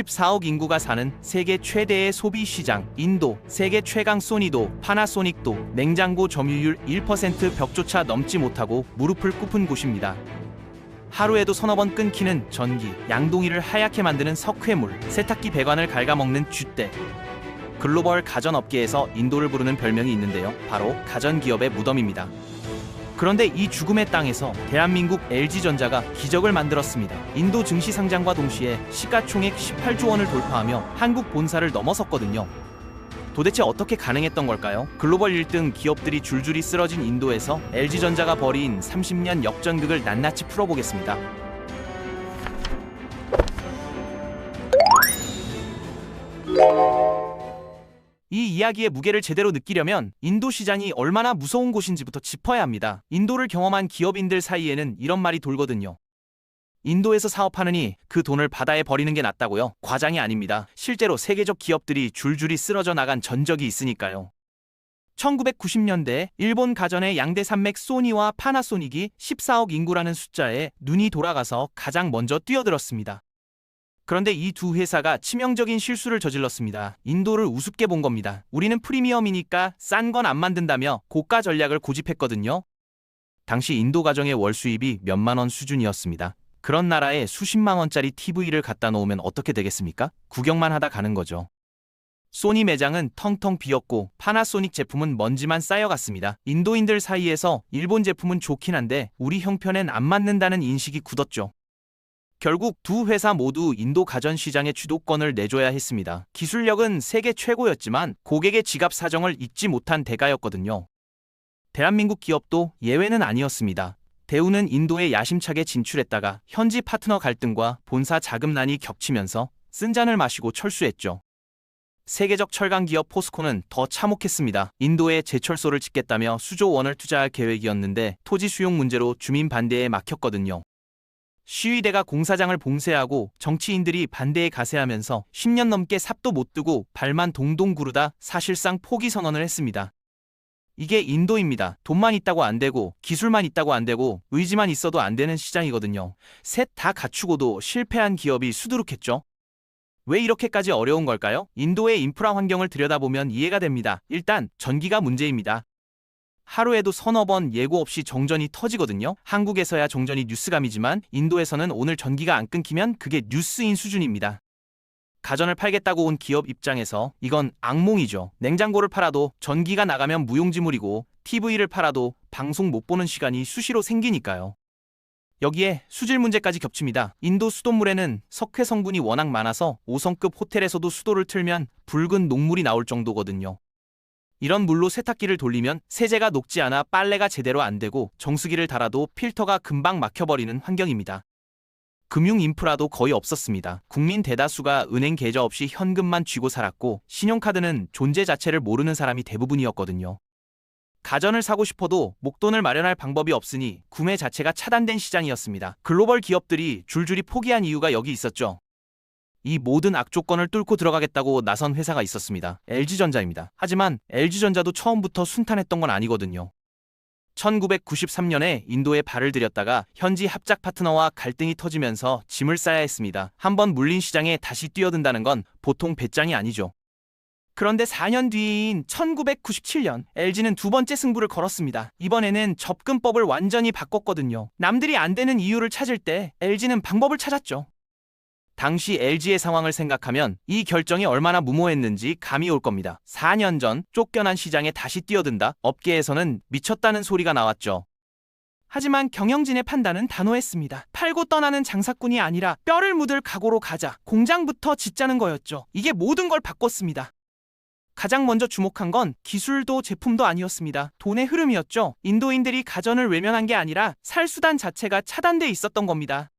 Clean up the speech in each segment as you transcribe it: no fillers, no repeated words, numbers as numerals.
14억 인구가 사는 세계 최대의 소비 시장 인도, 세계 최강 소니도 파나소닉도 냉장고 점유율 1% 벽조차 넘지 못하고 무릎을 꿇은 곳입니다. 하루에도 서너 번 끊기는 전기, 양동이를 하얗게 만드는 석회물, 세탁기 배관을 갉아먹는 쥐떼. 글로벌 가전업계에서 인도를 부르는 별명이 있는데요. 바로 가전기업의 무덤입니다. 그런데 이 죽음의 땅에서 대한민국 LG전자가 기적을 만들었습니다. 인도 증시 상장과 동시에 시가총액 18조 원을 돌파하며 한국 본사를 넘어섰거든요. 도대체 어떻게 가능했던 걸까요? 글로벌 1등 기업들이 줄줄이 쓰러진 인도에서 LG전자가 벌인 30년 역전극을 낱낱이 풀어보겠습니다. 이 이야기의 무게를 제대로 느끼려면 인도 시장이 얼마나 무서운 곳인지부터 짚어야 합니다. 인도를 경험한 기업인들 사이에는 이런 말이 돌거든요. 인도에서 사업하느니 그 돈을 바다에 버리는 게 낫다고요? 과장이 아닙니다. 실제로 세계적 기업들이 줄줄이 쓰러져 나간 전적이 있으니까요. 1990년대 일본 가전의 양대 산맥 소니와 파나소닉이 14억 인구라는 숫자에 눈이 돌아가서 가장 먼저 뛰어들었습니다. 그런데 이 두 회사가 치명적인 실수를 저질렀습니다. 인도를 우습게 본 겁니다. 우리는 프리미엄이니까 싼 건 안 만든다며 고가 전략을 고집했거든요. 당시 인도 가정의 월 수입이 몇만 원 수준이었습니다. 그런 나라에 수십만 원짜리 TV를 갖다 놓으면 어떻게 되겠습니까? 구경만 하다 가는 거죠. 소니 매장은 텅텅 비었고 파나소닉 제품은 먼지만 쌓여갔습니다. 인도인들 사이에서 일본 제품은 좋긴 한데 우리 형편엔 안 맞는다는 인식이 굳었죠. 결국 두 회사 모두 인도 가전 시장의 주도권을 내줘야 했습니다. 기술력은 세계 최고였지만 고객의 지갑 사정을 잊지 못한 대가였거든요. 대한민국 기업도 예외는 아니었습니다. 대우는 인도에 야심차게 진출했다가 현지 파트너 갈등과 본사 자금난이 겹치면서 쓴 잔을 마시고 철수했죠. 세계적 철강 기업 포스코는 더 참혹했습니다. 인도에 제철소를 짓겠다며 수조 원을 투자할 계획이었는데 토지 수용 문제로 주민 반대에 막혔거든요. 시위대가 공사장을 봉쇄하고 정치인들이 반대에 가세하면서 10년 넘게 삽도 못 뜨고 발만 동동 구르다 사실상 포기 선언을 했습니다. 이게 인도입니다. 돈만 있다고 안 되고 기술만 있다고 안 되고 의지만 있어도 안 되는 시장이거든요. 셋 다 갖추고도 실패한 기업이 수두룩했죠. 왜 이렇게까지 어려운 걸까요? 인도의 인프라 환경을 들여다보면 이해가 됩니다. 일단 전기가 문제입니다. 하루에도 서너 번 예고 없이 정전이 터지거든요. 한국에서야 정전이 뉴스감이지만 인도에서는 오늘 전기가 안 끊기면 그게 뉴스인 수준입니다. 가전을 팔겠다고 온 기업 입장에서 이건 악몽이죠. 냉장고를 팔아도 전기가 나가면 무용지물이고 TV를 팔아도 방송 못 보는 시간이 수시로 생기니까요. 여기에 수질 문제까지 겹칩니다. 인도 수돗물에는 석회 성분이 워낙 많아서 5성급 호텔에서도 수도를 틀면 붉은 녹물이 나올 정도거든요. 이런 물로 세탁기를 돌리면 세제가 녹지 않아 빨래가 제대로 안 되고 정수기를 달아도 필터가 금방 막혀버리는 환경입니다. 금융 인프라도 거의 없었습니다. 국민 대다수가 은행 계좌 없이 현금만 쥐고 살았고 신용카드는 존재 자체를 모르는 사람이 대부분이었거든요. 가전을 사고 싶어도 목돈을 마련할 방법이 없으니 구매 자체가 차단된 시장이었습니다. 글로벌 기업들이 줄줄이 포기한 이유가 여기 있었죠. 이 모든 악조건을 뚫고 들어가겠다고 나선 회사가 있었습니다. LG전자입니다. 하지만 LG전자도 처음부터 순탄했던 건 아니거든요. 1993년에 인도에 발을 들였다가 현지 합작 파트너와 갈등이 터지면서 짐을 싸야 했습니다. 한번 물린 시장에 다시 뛰어든다는 건 보통 배짱이 아니죠. 그런데 4년 뒤인 1997년 LG는 두 번째 승부를 걸었습니다. 이번에는 접근법을 완전히 바꿨거든요. 남들이 안 되는 이유를 찾을 때 LG는 방법을 찾았죠. 당시 LG의 상황을 생각하면 이 결정이 얼마나 무모했는지 감이 올 겁니다. 4년 전 쫓겨난 시장에 다시 뛰어든다? 업계에서는 미쳤다는 소리가 나왔죠. 하지만 경영진의 판단은 단호했습니다. 팔고 떠나는 장사꾼이 아니라 뼈를 묻을 각오로 가자. 공장부터 짓자는 거였죠. 이게 모든 걸 바꿨습니다. 가장 먼저 주목한 건 기술도 제품도 아니었습니다. 돈의 흐름이었죠. 인도인들이 가전을 외면한 게 아니라 살 수단 자체가 차단돼 있었던 겁니다.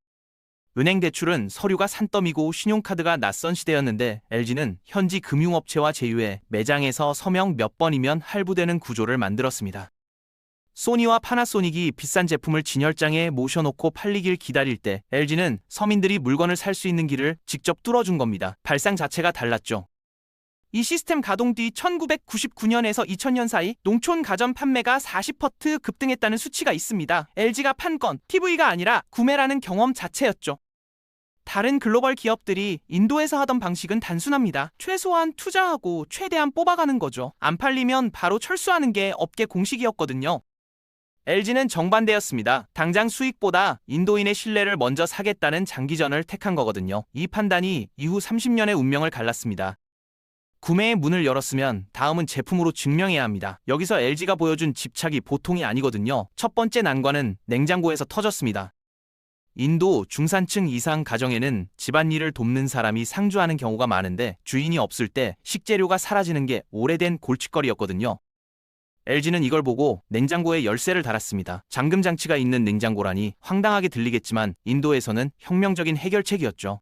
은행 대출은 서류가 산더미고 신용카드가 낯선 시대였는데 LG는 현지 금융업체와 제휴해 매장에서 서명 몇 번이면 할부되는 구조를 만들었습니다. 소니와 파나소닉이 비싼 제품을 진열장에 모셔놓고 팔리길 기다릴 때 LG는 서민들이 물건을 살 수 있는 길을 직접 뚫어준 겁니다. 발상 자체가 달랐죠. 이 시스템 가동 뒤 1999년에서 2000년 사이 농촌 가전 판매가 40% 급등했다는 수치가 있습니다. LG가 판 건 TV가 아니라 구매라는 경험 자체였죠. 다른 글로벌 기업들이 인도에서 하던 방식은 단순합니다. 최소한 투자하고 최대한 뽑아가는 거죠. 안 팔리면 바로 철수하는 게 업계 공식이었거든요. LG는 정반대였습니다. 당장 수익보다 인도인의 신뢰를 먼저 사겠다는 장기전을 택한 거거든요. 이 판단이 이후 30년의 운명을 갈랐습니다. 구매의 문을 열었으면 다음은 제품으로 증명해야 합니다. 여기서 LG가 보여준 집착이 보통이 아니거든요. 첫 번째 난관은 냉장고에서 터졌습니다. 인도 중산층 이상 가정에는 집안일을 돕는 사람이 상주하는 경우가 많은데 주인이 없을 때 식재료가 사라지는 게 오래된 골칫거리였거든요. LG는 이걸 보고 냉장고에 열쇠를 달았습니다. 잠금 장치가 있는 냉장고라니 황당하게 들리겠지만 인도에서는 혁명적인 해결책이었죠.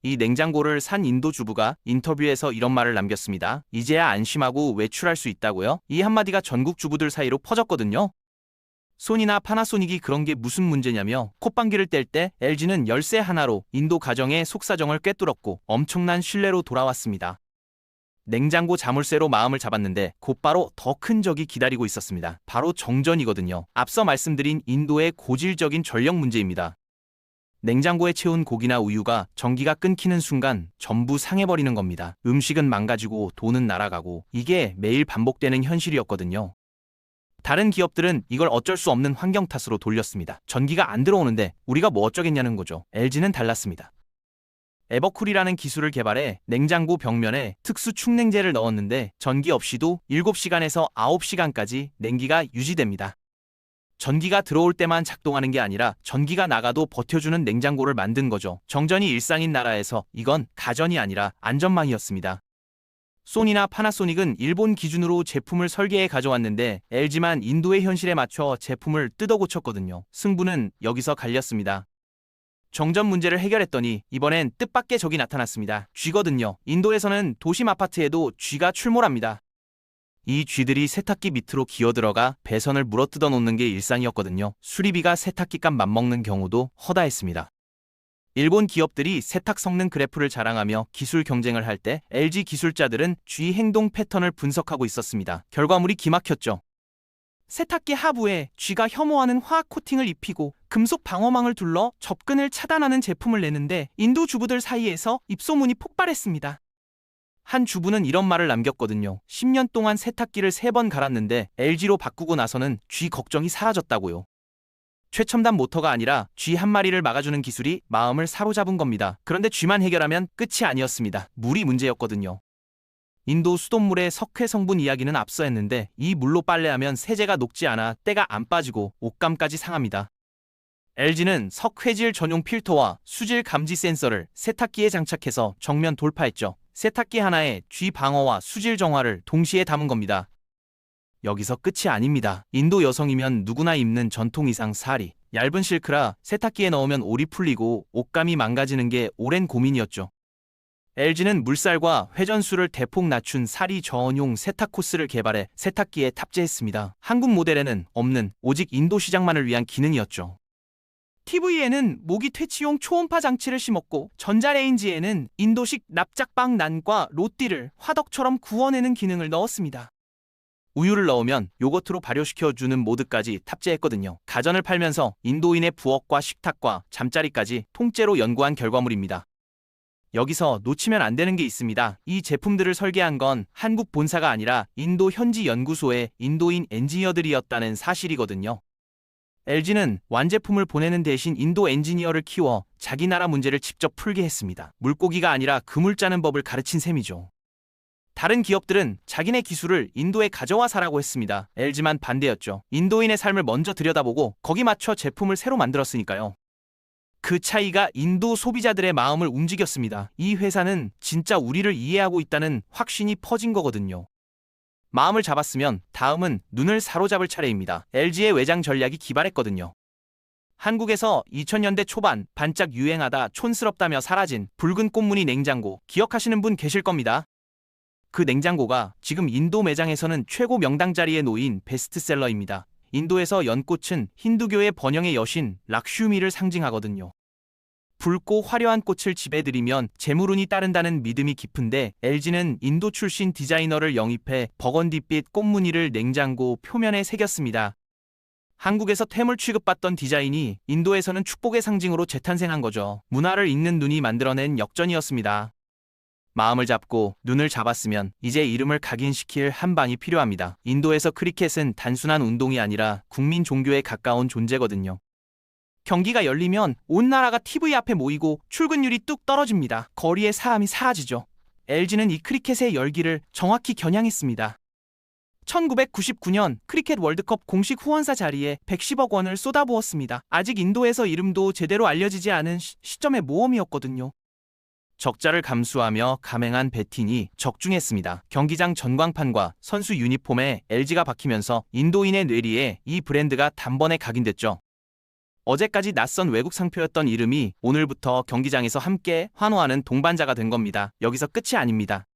이 냉장고를 산 인도 주부가 인터뷰에서 이런 말을 남겼습니다. 이제야 안심하고 외출할 수 있다고요? 이 한마디가 전국 주부들 사이로 퍼졌거든요. 소니나 파나소닉이 그런 게 무슨 문제냐며 콧방귀를 뗄 때 LG는 열쇠 하나로 인도 가정의 속사정을 꿰뚫었고 엄청난 신뢰로 돌아왔습니다. 냉장고 자물쇠로 마음을 잡았는데 곧바로 더 큰 적이 기다리고 있었습니다. 바로 정전이거든요. 앞서 말씀드린 인도의 고질적인 전력 문제입니다. 냉장고에 채운 고기나 우유가 전기가 끊기는 순간 전부 상해버리는 겁니다. 음식은 망가지고 돈은 날아가고 이게 매일 반복되는 현실이었거든요. 다른 기업들은 이걸 어쩔 수 없는 환경 탓으로 돌렸습니다. 전기가 안 들어오는데 우리가 뭐 어쩌겠냐는 거죠. LG는 달랐습니다. 에버쿨이라는 기술을 개발해 냉장고 벽면에 특수 축냉제를 넣었는데 전기 없이도 7시간에서 9시간까지 냉기가 유지됩니다. 전기가 들어올 때만 작동하는 게 아니라 전기가 나가도 버텨주는 냉장고를 만든 거죠. 정전이 일상인 나라에서 이건 가전이 아니라 안전망이었습니다. 소니나 파나소닉은 일본 기준으로 제품을 설계해 가져왔는데 LG만 인도의 현실에 맞춰 제품을 뜯어 고쳤거든요. 승부는 여기서 갈렸습니다. 정전 문제를 해결했더니 이번엔 뜻밖의 적이 나타났습니다. 쥐거든요. 인도에서는 도심 아파트에도 쥐가 출몰합니다. 이 쥐들이 세탁기 밑으로 기어들어가 배선을 물어뜯어 놓는 게 일상이었거든요. 수리비가 세탁기 값 맞먹는 경우도 허다했습니다. 일본 기업들이 세탁 성능 그래프를 자랑하며 기술 경쟁을 할 때 LG 기술자들은 쥐 행동 패턴을 분석하고 있었습니다. 결과물이 기막혔죠. 세탁기 하부에 쥐가 혐오하는 화학 코팅을 입히고 금속 방어망을 둘러 접근을 차단하는 제품을 내는데 인도 주부들 사이에서 입소문이 폭발했습니다. 한 주부는 이런 말을 남겼거든요. 10년 동안 세탁기를 3번 갈았는데 LG로 바꾸고 나서는 쥐 걱정이 사라졌다고요. 최첨단 모터가 아니라 쥐 한 마리를 막아주는 기술이 마음을 사로잡은 겁니다. 그런데 쥐만 해결하면 끝이 아니었습니다. 물이 문제였거든요. 인도 수돗물의 석회 성분 이야기는 앞서 했는데 이 물로 빨래하면 세제가 녹지 않아 때가 안 빠지고 옷감까지 상합니다. LG는 석회질 전용 필터와 수질 감지 센서를 세탁기에 장착해서 정면 돌파했죠. 세탁기 하나에 쥐 방어와 수질 정화를 동시에 담은 겁니다. 여기서 끝이 아닙니다. 인도 여성이면 누구나 입는 전통 의상 사리. 얇은 실크라 세탁기에 넣으면 올이 풀리고 옷감이 망가지는 게 오랜 고민이었죠. LG는 물살과 회전수를 대폭 낮춘 사리 전용 세탁 코스를 개발해 세탁기에 탑재했습니다. 한국 모델에는 없는 오직 인도 시장만을 위한 기능이었죠. TV에는 모기 퇴치용 초음파 장치를 심었고 전자레인지에는 인도식 납작빵 난과 로띠를 화덕처럼 구워내는 기능을 넣었습니다. 우유를 넣으면 요거트로 발효시켜주는 모드까지 탑재했거든요. 가전을 팔면서 인도인의 부엌과 식탁과 잠자리까지 통째로 연구한 결과물입니다. 여기서 놓치면 안 되는 게 있습니다. 이 제품들을 설계한 건 한국 본사가 아니라 인도 현지 연구소의 인도인 엔지니어들이었다는 사실이거든요. LG는 완제품을 보내는 대신 인도 엔지니어를 키워 자기 나라 문제를 직접 풀게 했습니다. 물고기가 아니라 그물 짜는 법을 가르친 셈이죠. 다른 기업들은 자기네 기술을 인도에 가져와서라고 했습니다. LG만 반대였죠. 인도인의 삶을 먼저 들여다보고 거기 맞춰 제품을 새로 만들었으니까요. 그 차이가 인도 소비자들의 마음을 움직였습니다. 이 회사는 진짜 우리를 이해하고 있다는 확신이 퍼진 거거든요. 마음을 잡았으면 다음은 눈을 사로잡을 차례입니다. LG의 외장 전략이 기발했거든요. 한국에서 2000년대 초반 반짝 유행하다 촌스럽다며 사라진 붉은 꽃무늬 냉장고 기억하시는 분 계실 겁니다. 그 냉장고가 지금 인도 매장에서는 최고 명당 자리에 놓인 베스트셀러입니다. 인도에서 연꽃은 힌두교의 번영의 여신 락슈미를 상징하거든요. 붉고 화려한 꽃을 집에 들이면 재물운이 따른다는 믿음이 깊은데 LG는 인도 출신 디자이너를 영입해 버건디빛 꽃무늬를 냉장고 표면에 새겼습니다. 한국에서 퇴물 취급받던 디자인이 인도에서는 축복의 상징으로 재탄생한 거죠. 문화를 읽는 눈이 만들어낸 역전이었습니다. 마음을 잡고 눈을 잡았으면 이제 이름을 각인시킬 한 방이 필요합니다. 인도에서 크리켓은 단순한 운동이 아니라 국민 종교에 가까운 존재거든요. 경기가 열리면 온 나라가 TV 앞에 모이고 출근율이 뚝 떨어집니다. 거리에 사람이 사라지죠. LG는 이 크리켓의 열기를 정확히 겨냥했습니다. 1999년 크리켓 월드컵 공식 후원사 자리에 110억 원을 쏟아부었습니다. 아직 인도에서 이름도 제대로 알려지지 않은 시점의 모험이었거든요. 적자를 감수하며 감행한 베팅이 적중했습니다. 경기장 전광판과 선수 유니폼에 LG가 박히면서 인도인의 뇌리에 이 브랜드가 단번에 각인됐죠. 어제까지 낯선 외국 상표였던 이름이 오늘부터 경기장에서 함께 환호하는 동반자가 된 겁니다. 여기서 끝이 아닙니다.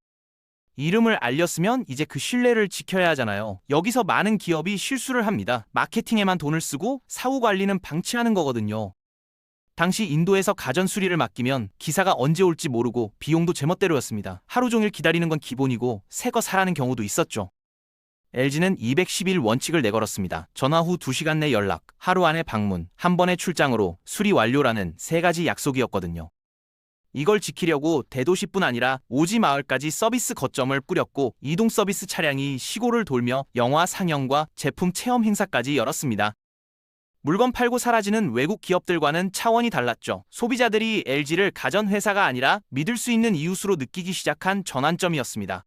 이름을 알렸으면 이제 그 신뢰를 지켜야 하잖아요. 여기서 많은 기업이 실수를 합니다. 마케팅에만 돈을 쓰고 사후 관리는 방치하는 거거든요. 당시 인도에서 가전 수리를 맡기면 기사가 언제 올지 모르고 비용도 제멋대로였습니다. 하루 종일 기다리는 건 기본이고 새 거 사라는 경우도 있었죠. LG는 210일 원칙을 내걸었습니다. 전화 후 2시간 내 연락, 하루 안에 방문, 한 번의 출장으로 수리 완료라는 3가지 약속이었거든요. 이걸 지키려고 대도시뿐 아니라 오지 마을까지 서비스 거점을 뿌렸고 이동 서비스 차량이 시골을 돌며 영화 상영과 제품 체험 행사까지 열었습니다. 물건 팔고 사라지는 외국 기업들과는 차원이 달랐죠. 소비자들이 LG를 가전회사가 아니라 믿을 수 있는 이웃으로 느끼기 시작한 전환점이었습니다.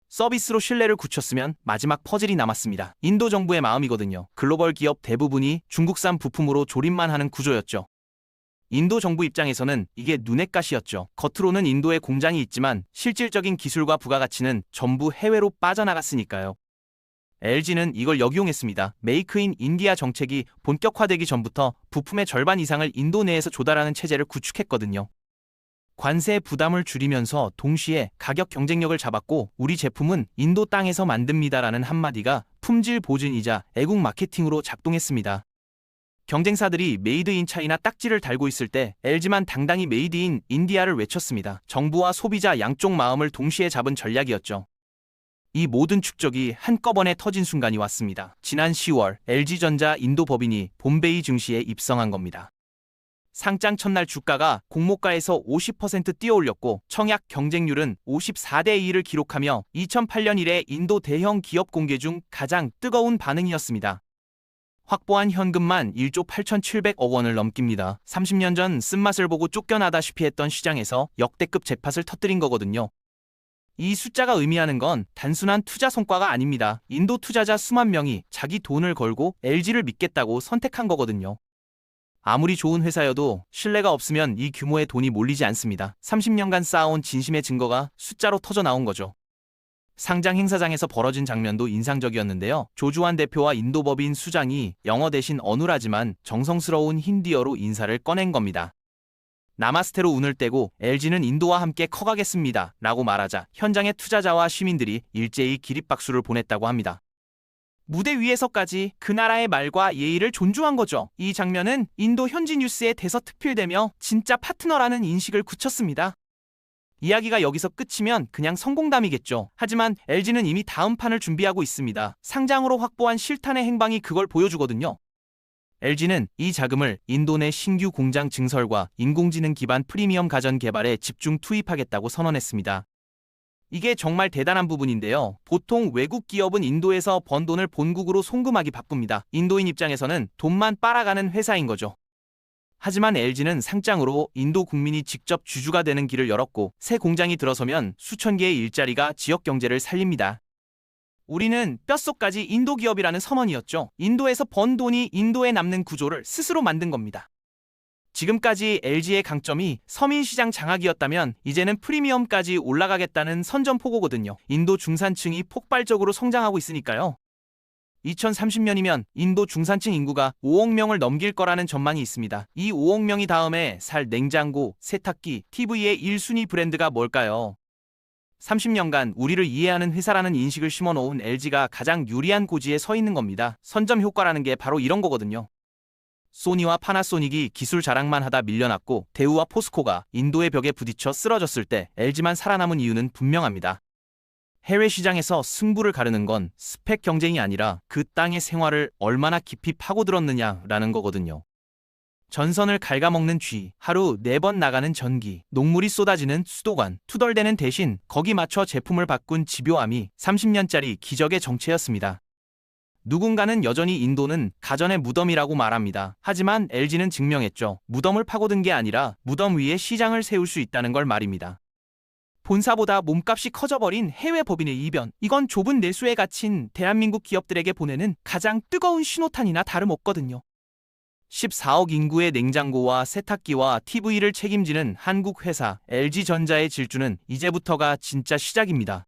서비스로 신뢰를 굳혔으면 마지막 퍼즐이 남았습니다. 인도 정부의 마음이거든요. 글로벌 기업 대부분이 중국산 부품으로 조립만 하는 구조였죠. 인도 정부 입장에서는 이게 눈의 가시였죠. 겉으로는 인도에 공장이 있지만 실질적인 기술과 부가가치는 전부 해외로 빠져나갔으니까요. LG는 이걸 역이용했습니다. 메이크 인 인디아 정책이 본격화되기 전부터 부품의 절반 이상을 인도 내에서 조달하는 체제를 구축했거든요. 관세 부담을 줄이면서 동시에 가격 경쟁력을 잡았고 우리 제품은 인도 땅에서 만듭니다라는 한마디가 품질 보증이자 애국 마케팅으로 작동했습니다. 경쟁사들이 메이드 인 차이나 딱지를 달고 있을 때 LG만 당당히 메이드 인 인디아를 외쳤습니다. 정부와 소비자 양쪽 마음을 동시에 잡은 전략이었죠. 이 모든 축적이 한꺼번에 터진 순간이 왔습니다. 지난 10월 LG전자 인도 법인이 봄베이 증시에 입성한 겁니다. 상장 첫날 주가가 공모가에서 50% 뛰어올렸고 청약 경쟁률은 54대 2를 기록하며 2008년 이래 인도 대형 기업 공개 중 가장 뜨거운 반응이었습니다. 확보한 현금만 1조 8,700억 원을 넘깁니다. 30년 전 쓴맛을 보고 쫓겨나다시피 했던 시장에서 역대급 잭팟을 터뜨린 거거든요. 이 숫자가 의미하는 건 단순한 투자 성과가 아닙니다. 인도 투자자 수만 명이 자기 돈을 걸고 LG를 믿겠다고 선택한 거거든요. 아무리 좋은 회사여도 신뢰가 없으면 이 규모의 돈이 몰리지 않습니다. 30년간 쌓아온 진심의 증거가 숫자로 터져 나온 거죠. 상장 행사장에서 벌어진 장면도 인상적이었는데요. 조주환 대표와 인도 법인 수장이 영어 대신 어눌하지만 정성스러운 힌디어로 인사를 꺼낸 겁니다. 나마스테로 운을 떼고 LG는 인도와 함께 커가겠습니다 라고 말하자 현장의 투자자와 시민들이 일제히 기립박수를 보냈다고 합니다. 무대 위에서까지 그 나라의 말과 예의를 존중한 거죠. 이 장면은 인도 현지 뉴스에 대서특필되며 진짜 파트너라는 인식을 굳혔습니다. 이야기가 여기서 끝이면 그냥 성공담이겠죠. 하지만 LG는 이미 다음 판을 준비하고 있습니다. 상장으로 확보한 실탄의 행방이 그걸 보여주거든요. LG는 이 자금을 인도 내 신규 공장 증설과 인공지능 기반 프리미엄 가전 개발에 집중 투입하겠다고 선언했습니다. 이게 정말 대단한 부분인데요. 보통 외국 기업은 인도에서 번 돈을 본국으로 송금하기 바쁩니다. 인도인 입장에서는 돈만 빨아가는 회사인 거죠. 하지만 LG는 상장으로 인도 국민이 직접 주주가 되는 길을 열었고 새 공장이 들어서면 수천 개의 일자리가 지역 경제를 살립니다. 우리는 뼛속까지 인도 기업이라는 선언이었죠. 인도에서 번 돈이 인도에 남는 구조를 스스로 만든 겁니다. 지금까지 LG의 강점이 서민시장 장악이었다면 이제는 프리미엄까지 올라가겠다는 선전포고거든요. 인도 중산층이 폭발적으로 성장하고 있으니까요. 2030년이면 인도 중산층 인구가 5억 명을 넘길 거라는 전망이 있습니다. 이 5억 명이 다음에 살 냉장고, 세탁기, TV의 1순위 브랜드가 뭘까요? 30년간 우리를 이해하는 회사라는 인식을 심어놓은 LG가 가장 유리한 고지에 서 있는 겁니다. 선점 효과라는 게 바로 이런 거거든요. 소니와 파나소닉이 기술 자랑만 하다 밀려났고 대우와 포스코가 인도의 벽에 부딪혀 쓰러졌을 때 LG만 살아남은 이유는 분명합니다. 해외 시장에서 승부를 가르는 건 스펙 경쟁이 아니라 그 땅의 생활을 얼마나 깊이 파고들었느냐라는 거거든요. 전선을 갉아먹는 쥐, 하루 4번 나가는 전기, 녹물이 쏟아지는 수도관, 투덜대는 대신 거기 맞춰 제품을 바꾼 집요함이 30년짜리 기적의 정체였습니다. 누군가는 여전히 인도는 가전의 무덤이라고 말합니다. 하지만 LG는 증명했죠. 무덤을 파고든 게 아니라 무덤 위에 시장을 세울 수 있다는 걸 말입니다. 본사보다 몸값이 커져버린 해외 법인의 이변. 이건 좁은 내수에 갇힌 대한민국 기업들에게 보내는 가장 뜨거운 신호탄이나 다름없거든요. 14억 인구의 냉장고와 세탁기와 TV를 책임지는 한국 회사 LG전자의 질주는 이제부터가 진짜 시작입니다.